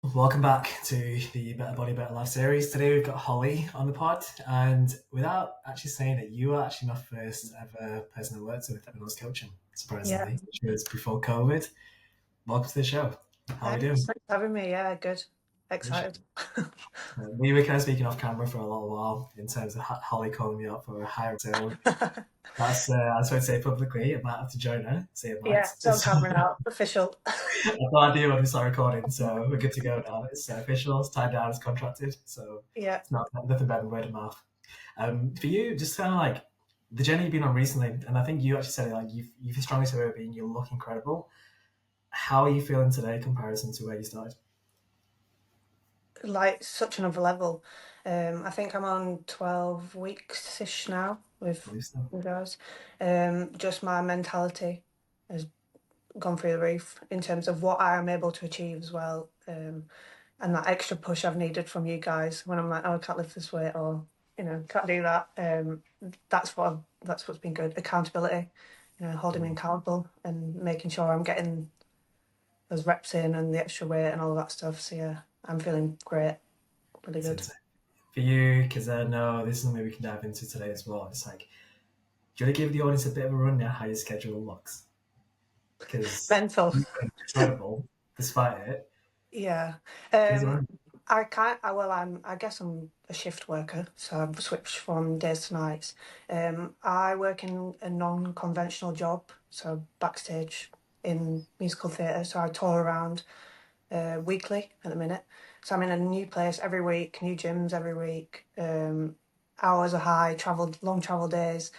Welcome back to the Better Body, Better Life series. Today we've got Hollie on the pod, and without actually saying it, you are actually my first ever person I worked with when I was coaching, Yeah, surprisingly, which was before COVID. Welcome to the show. How are we thanks. doing? Thanks for having me. Yeah, good. Appreciate Excited. it. We were kind of speaking off camera for a little while in terms of Hollie calling me up for a hire. So that's what I'd say publicly. I might have to join her, say it might. Yeah, it's on camera now. Official. I've no idea when we start recording, so we're good to go now. It's official, it's tied down, it's contracted, so Yeah. it's not nothing better than word of mouth. For you, just kind of like the journey you've been on recently, and I think you actually said it, like you've strongly said it being you look incredible. How are you feeling today in comparison to where you started? Like such another level. I think I'm on 12 weeks-ish now I with believe so. you guys. Just my mentality has gone through the roof in terms of what I am able to achieve as well. And that extra push I've needed from you guys when I'm like, oh, I can't lift this weight or, can't do that. That's what's been good. Accountability, holding me accountable and making sure I'm getting those reps in and the extra weight and all of that stuff. So yeah, I'm feeling great, really It's good. insane. For you, because I know this is something we can dive into today as well. It's like, do you want to give the audience a bit of a rundown how your schedule looks? Because Mental. you've been incredible despite it. Yeah. Give us a Um, rundown. I can't. I guess I'm a shift worker, so I've switched from days to nights. I work in a non-conventional job, so backstage in musical theatre. So I tour around weekly at the minute. So I'm in a new place every week, new gyms every week. Hours are high, long travel days.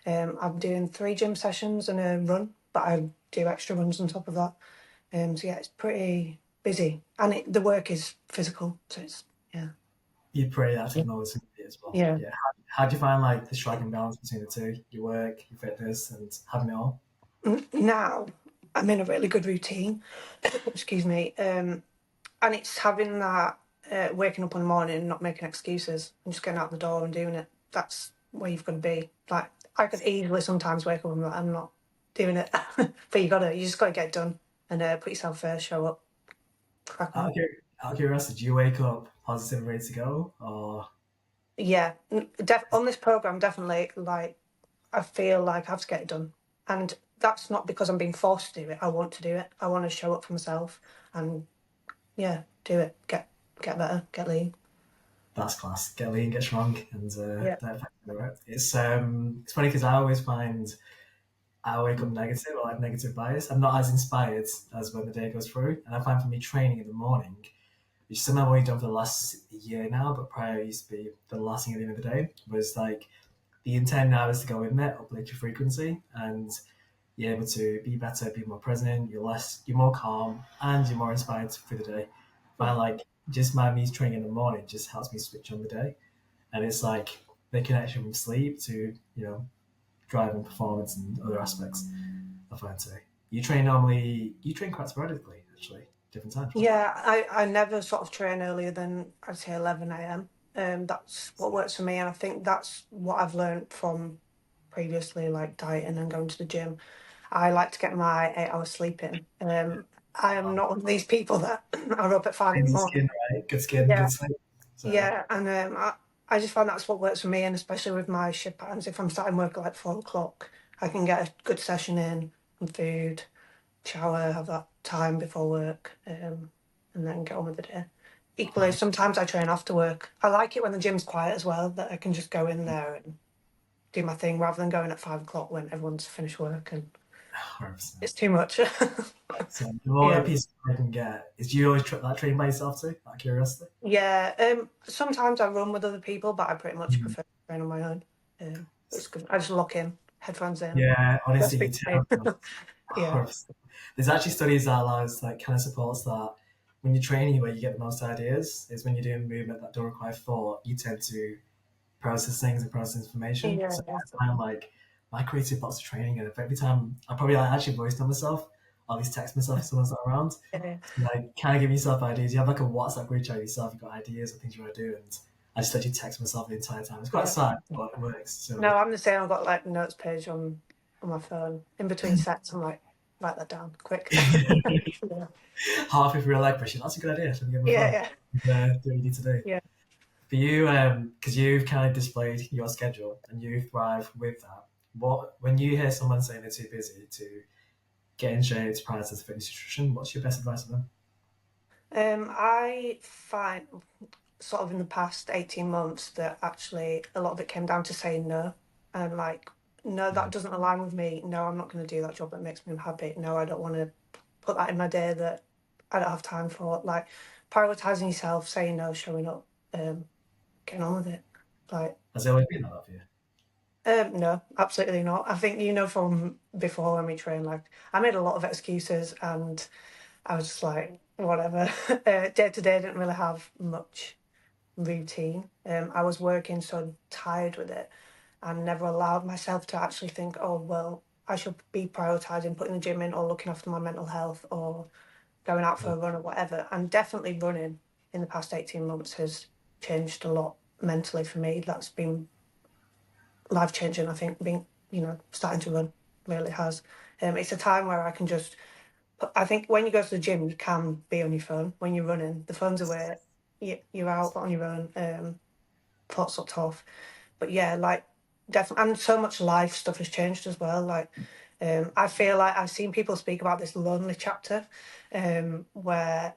I'm doing 3 gym sessions and a run, but I do extra runs on top of that. So yeah, it's pretty busy, and the work is physical. So it's yeah, You pretty active knowledge as well. yeah. Yeah. How do you find like the striking balance between the two? Your work, your fitness, and having it all? Now I'm in a really good routine. Excuse me. And it's having that waking up in the morning and not making excuses and just getting out the door and doing it. That's where you've got to be. Like I could easily sometimes wake up and be like, I'm not doing it, but you just got to get it done and put yourself first. Show up, crack Out of, on. cur- Out of curiosity, do you wake up positive and ready to go? Or Yeah, on this program, definitely. Like I feel like I have to get it done, and that's not because I'm being forced to do it. I want to do it. I want to show up for myself, and yeah, do it. Get better. Get lean. that's class. Get lean, get strong, and Yeah. don't affect the rep. It's funny because I always find I wake up negative or I have negative bias. I'm not as inspired as when the day goes through. And I find for me training in the morning, which is something I've only done for the last year now, but prior used to be the last thing at the end of the day, was like the intent now is to go in there, uplift your frequency, and you're able to be better, be more present, you're more calm, and you're more inspired through the day. Find like just my me training in the morning just helps me switch on the day. And it's like the connection from sleep to, driving performance and other aspects. I find so. You train quite sporadically, actually, different times, right? Yeah, I never sort of train earlier than I'd say 11 a.m. That's what works for me, and I think that's what I've learned from previously, like dieting and going to the gym. I like to get my 8 hours sleep in. I am not one of these people that are up at 5 in the morning. Skin, right? Good skin, Yeah, good sleep. So yeah, and I just find that's what works for me, and especially with my shift patterns. If I'm starting work at like 4 o'clock, I can get a good session in and food, shower, have that time before work, and then get on with the day. Equally, uh, sometimes I train after work. I like it when the gym's quiet as well, that I can just go in there and do my thing rather than going at 5 o'clock when everyone's finished work and 100%. it's too much. So the more Yeah. piece I can get, is do you always train by yourself too? Out of curiosity. Yeah. Sometimes I run with other people, but I pretty much Mhm. prefer to train on my own. It's good. I just lock in, headphones in. Yeah, That's honestly, you big thing. tell. Yeah. 100%. There's actually studies that allows like kind of supports that when you're training where you get the most ideas is when you're doing movement that don't require thought, you tend to process things and process information. Yeah. So I find like my creative box of training, and every time I probably like actually voice to myself, or at least text myself if someone's not around. Yeah. Like, kind of give yourself ideas. You have like a WhatsApp group chat yourself. You've got ideas or things you want to do, and I just let you text myself the entire time. It's quite Yeah. sad, but it works. No, So I'm the same. I've got like notes page on my phone. In between sets, I'm like, write that down quick. Yeah. half if you're leg pushing. That's a good idea. Let me get my Yeah, phone. yeah, Do what you need to do. yeah. For you, because you've kind of displayed your schedule and you thrive with that. What when you hear someone saying they're too busy to get in shape prior to fitness nutrition, what's your best advice to them? I find sort of in the past 18 months that actually a lot of it came down to saying no. And like, no, that Mm. doesn't align with me. No, I'm not going to do that job that makes me unhappy. No, I don't want to put that in my day that I don't have time for. Like, prioritizing yourself, saying no, showing up, getting on with it. Like, Has it always been like that for you? no, absolutely not. I think you know from before when we trained, like I made a lot of excuses and I was just like, whatever. Day to day, I didn't really have much routine. I was working so tired with it and never allowed myself to actually think, oh, well, I should be prioritizing putting the gym in or looking after my mental health or going out for Mm. a run or whatever. And definitely running in the past 18 months has changed a lot mentally for me. That's been life changing, I think, being, starting to run really has. It's a time where I can just, I think when you go to the gym, you can be on your phone. When you're running, the phone's away, you're out on your own. Thoughts looked off. But yeah, like definitely, and so much life stuff has changed as well. Like, I feel like I've seen people speak about this lonely chapter, where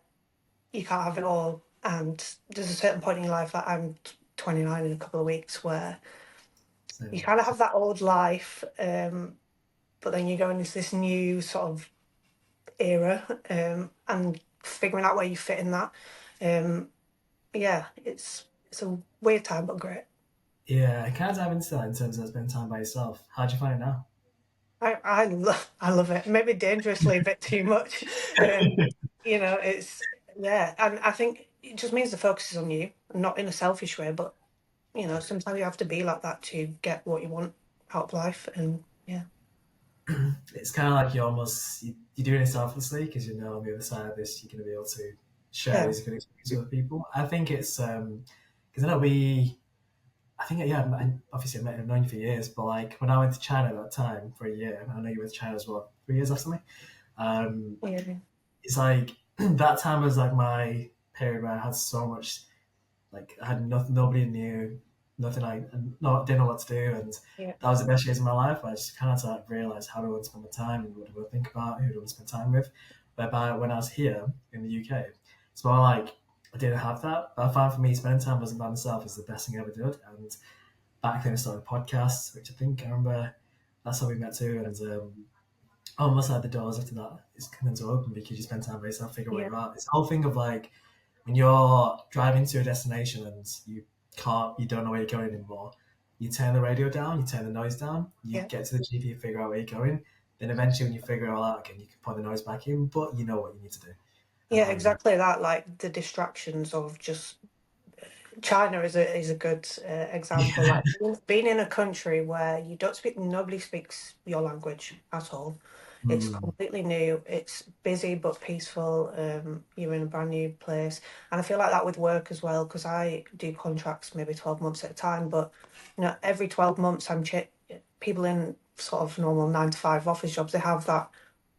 you can't have it all. And there's a certain point in your life, like I'm 29 in a couple of weeks, where you So, kind of have that old life, but then you go into this new sort of era, and figuring out where you fit in that. Um, yeah, it's a weird time, but great. yeah, I can't dive into that in terms of spending time by yourself. How do you find it now? I love it. Maybe dangerously a bit too much. It's yeah, and I think it just means the focus is on you, not in a selfish way, but sometimes you have to be like that to get what you want out of life, and yeah, It's kind of like you're doing it selflessly because you know on the other side of this you're going to be able to share yeah, these good experiences with other people. I think it's because I know I think yeah, obviously I've known you for years, but like when I went to China at that time for a year, I know you went to China as well, 3 years after me. Um, yeah, it's like that time was like my period where I had so much like I had nothing, nobody knew, nothing. Didn't know what to do, and yeah, that was the best years of my life. I just kind of had to like realize how do I want to spend my time and what do I think about, who do I want to spend time with. Whereby when I was here in the UK, it's more like I didn't have that. But I found for me, spending time with by myself is the best thing I ever did. And back then, I started podcasts, which I think I remember that's how we met too. And almost like the doors after that is coming to open because you spend time by yourself, figure what yeah, you're out. It's the whole thing of like when you're driving to a destination and you don't know where you're going anymore, you turn the radio down, you turn the noise down, you yeah. get to the GP, figure out where you're going. Then eventually, when you figure it all out again, you can put the noise back in, but you know what you need to do. Yeah, Um, exactly that. Like the distractions of just China is a good example. Like being in a country where you don't speak, nobody speaks your language at all. It's mm, completely new. It's busy but peaceful. You're in a brand new place, and I feel like that with work as well because I do contracts maybe 12 months at a time. But every 12 months, people in sort of normal 9 to 5 office jobs. They have that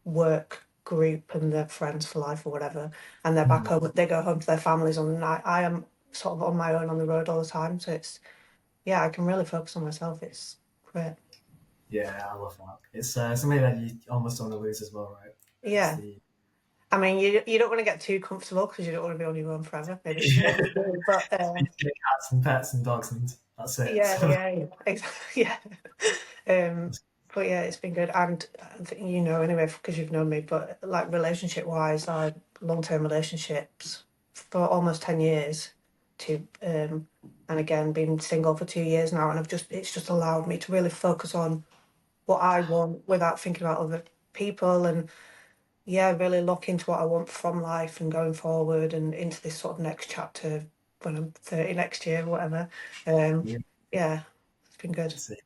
work group and their friends for life or whatever, and they're back mm. home. They go home to their families on the night. I am sort of on my own on the road all the time, so it's yeah, I can really focus on myself. It's great. Yeah, I love that. It's something that you almost don't want to lose as well, right? It's Yeah, the I mean, you don't want to get too comfortable because you don't want to be on your own forever. Maybe you do, but cats and pets and dogs and that's it. yeah, yeah, yeah, exactly, yeah. Um, but yeah, it's been good, and I think anyway because you've known me. But like relationship wise, I long term relationships for almost 10 years, to and again been single for 2 years now, and it's just allowed me to really focus on what I want without thinking about other people, and yeah, really look into what I want from life and going forward and into this sort of next chapter when I'm 30 next year, whatever. Um, Yeah, yeah, it's been good. that's it.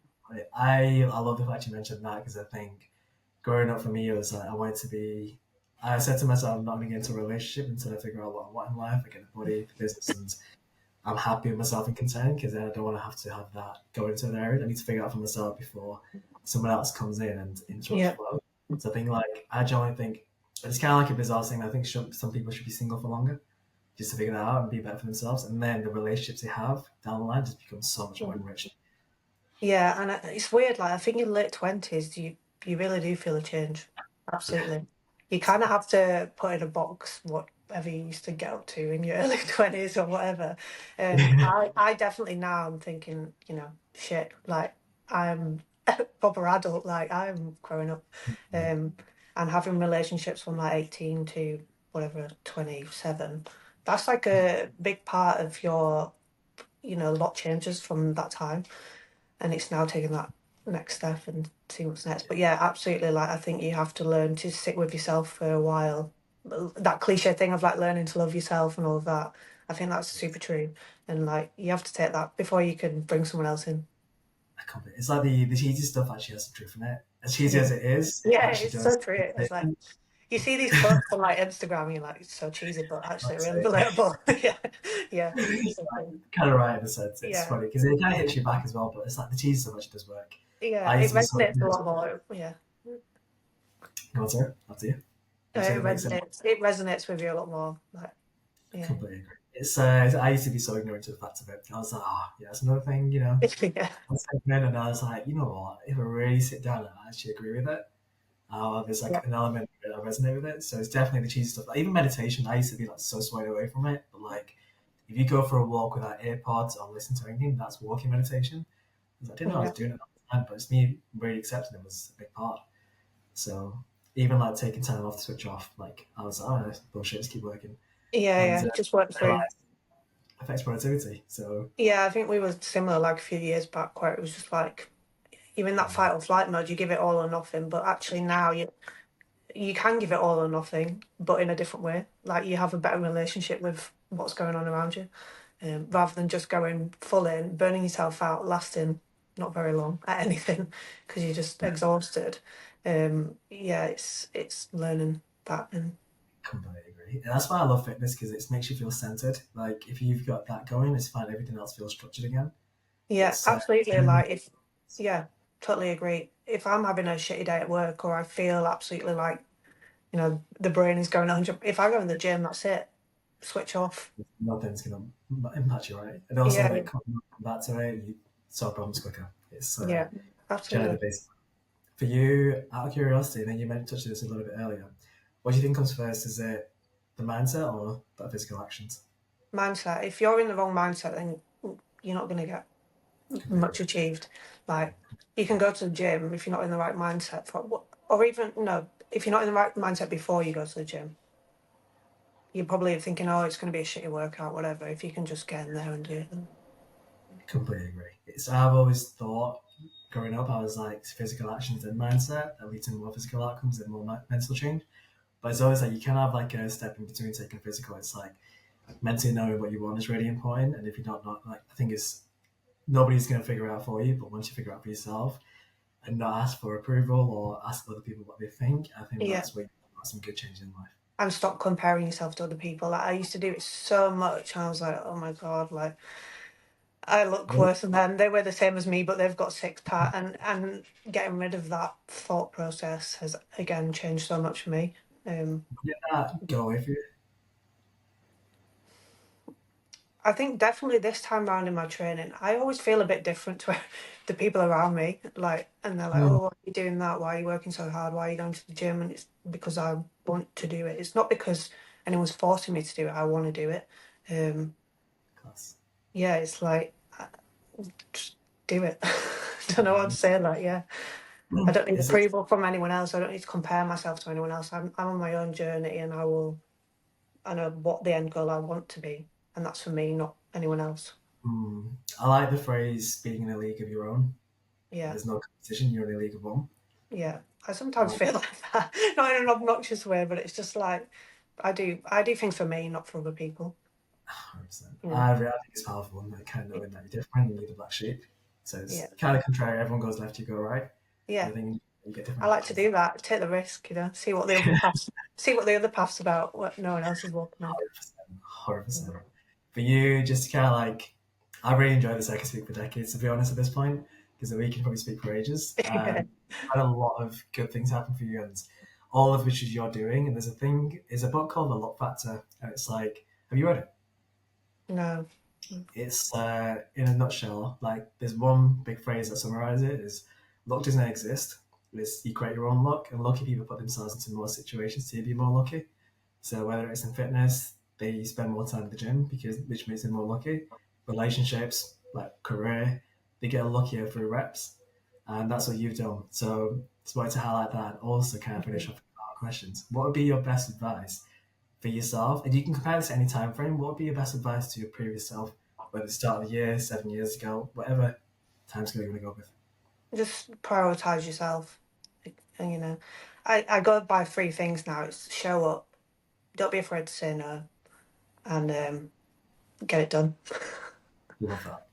I love the fact you mentioned that because I think growing up for me, it was like I wanted to be. I said to myself, I'm not going to get into a relationship until I figure out what I want in life. I get a body, the business, and I'm happy with myself and content because then I don't want to have to have that go into an area. I need to figure out for myself before someone else comes in and interrupts Yeah, flow. So I think like I generally think. It's kind of like a bizarre thing. I think some people should be single for longer just to figure that out and be better for themselves. And then the relationships they have down the line just become so much more enriched. Yeah, and it's weird. Like I think in late 20s, you really do feel a change. Absolutely. You kind of have to put in a box whatever you used to get up to in your early 20s or whatever. I definitely now I'm thinking, shit. Like I'm a proper adult. Like I'm growing up, um, and having relationships from like 18 to whatever 27. That's like a big part of your, a lot changes from that time, and it's now taking that next step and seeing what's next. But yeah, absolutely. Like I think you have to learn to sit with yourself for a while. That cliche thing of like learning to love yourself and all of that. I think that's super true. And like you have to take that before you can bring someone else in. I can't believe- It's like the cheesy stuff actually has some truth in it. As cheesy Yeah. as it is, it Yeah, actually it's so does. true. It's like you see these posts on like Instagram, and you're like, it's so cheesy, but actually really relatable. Yeah. Yeah. It's So like, true. kind of right in the sense. It's Yeah. funny because it kind of hits you back as well, but it's like the cheesy stuff actually does work. Yeah. I used It to be so. resonates a lot more. Yeah. Go on, sir. After you. You say It that makes sense. resonates. It resonates with you a lot more. Like, yeah. Completely agree. It's I used to be so ignorant to the fact of it. I was like, yeah, it's another thing, Yeah. What's happening? And I was like, you know what? If I really sit down and I actually agree with it, there's Yeah. like an element that I resonate with it. So it's definitely the cheesy stuff. Like, even meditation, I used to be like so swayed away from it. But like, if you go for a walk without AirPods or listen to anything, that's walking meditation. I didn't know I was Yeah. doing it all the time, but it's me really accepting it was a big part. So even like taking time off to switch off, like I was, oh, no, bullshit, just keep working. Yeah, And yeah, just work I through. realized it affects productivity. So Yeah, I think we were similar like a few years back where it was just like you're in that fight or flight mode, you give it all or nothing, but actually now you can give it all or nothing, but in a different way. Like you have a better relationship with what's going on around you, rather than just going full in, burning yourself out, lasting not very long at anything because you're just exhausted. Yeah, it's learning that, and completely agree. And that's why I love fitness because it makes you feel centered. Like if you've got that going, it's fine. Everything else feels structured again. yeah, It's absolutely. Like if yeah, totally agree. If I'm having a shitty day at work or I feel absolutely like, the brain is going 100, if I go in the gym, that's it. Switch off. nothing's gonna impact you, right? And also, Yeah, like coming back to it, you solve problems quicker. It's yeah, generally absolutely. the basic. For you, out of curiosity, and then you touched on this a little bit earlier. What do you think comes first? Is it the mindset or the physical actions? Mindset. If you're in the wrong mindset, then you're not going to get much Completely. achieved. Like you can go to the gym if you're not in the right mindset for, or even no, if you're not in the right mindset before you go to the gym, you're probably thinking, oh, it's going to be a shitty workout, whatever. If you can just get in there and do it, then Completely agree. I've always thought growing up, I was like physical actions and mindset that lead to more physical outcomes and more mental change. But it's always like you can have like a step in between taking physical. It's like mentally knowing what you want is really important. And if you're not like, I think it's nobody's going to figure it out for you. But once you figure it out for yourself and not ask for approval or ask other people what they think, I think yeah. that's where you got some good change in life. And stop comparing yourself to other people. Like I used to do it so much, and I was like, oh my god, like I look Well, worse than them. They were the same as me, but they've got six pack. And getting rid of that thought process has again changed so much for me. Um, get that go if you. I think definitely this time round in my training, I always feel a bit different to the people around me. Like, and they're like, Mm, "Oh, why are you doing that? Why are you working so hard? Why are you going to the gym?" And it's because I want to do it. It's not because anyone's forcing me to do it. I want to do it. Um, class. yeah, it's like just do it. Don't know what to say. Like, yeah. I don't need Is it? approval from anyone else. I don't need to compare myself to anyone else. I'm on my own journey, and I know what the end goal I want to be, and that's for me, not anyone else. I like the phrase "being in a league of your own." Yeah, There's no competition. You're in a league of one. yeah. I sometimes Uh, feel like that, not in an obnoxious way, but it's just like I do things for me, not for other people. 100%. Yeah, I think it's powerful and like, kind of knowing that you're different and you're the black sheep. So yeah, it's kind of contrary. Everyone goes left, you go right. And I yeah. think you get I different like to outcomes. do that. Take the risk, see what the other path's about, what no one else is walking on. 100%. 100%. For you, just to kind of like, I really enjoyed this. I can speak for decades, to be honest, at this point, because we can probably speak for ages. Yeah, Had a lot of good things happen for you, and all of which is your doing. And there's a book called The Luck Factor, and it's like, have you read it? No. It's in a nutshell, like there's one big phrase that summarizes it: is luck doesn't exist. It's you create your own luck, and lucky people put themselves into more situations to be more lucky. So whether it's in fitness, they spend more time at the gym because which makes them more lucky. Relationships, like career, they get luckier through reps, and that's what you've done. So just wanted to highlight that. And also, kind of finish Mhm. off with our questions. What would be your best advice for yourself? And you can compare this to any time frame. What would be your best advice to your previous self, whether it's the start of the year, 7 years ago, whatever time scale you're going to go with? Just prioritize yourself. And, I go by three things now. It's show up, don't be afraid to say no, and get it done. Love that.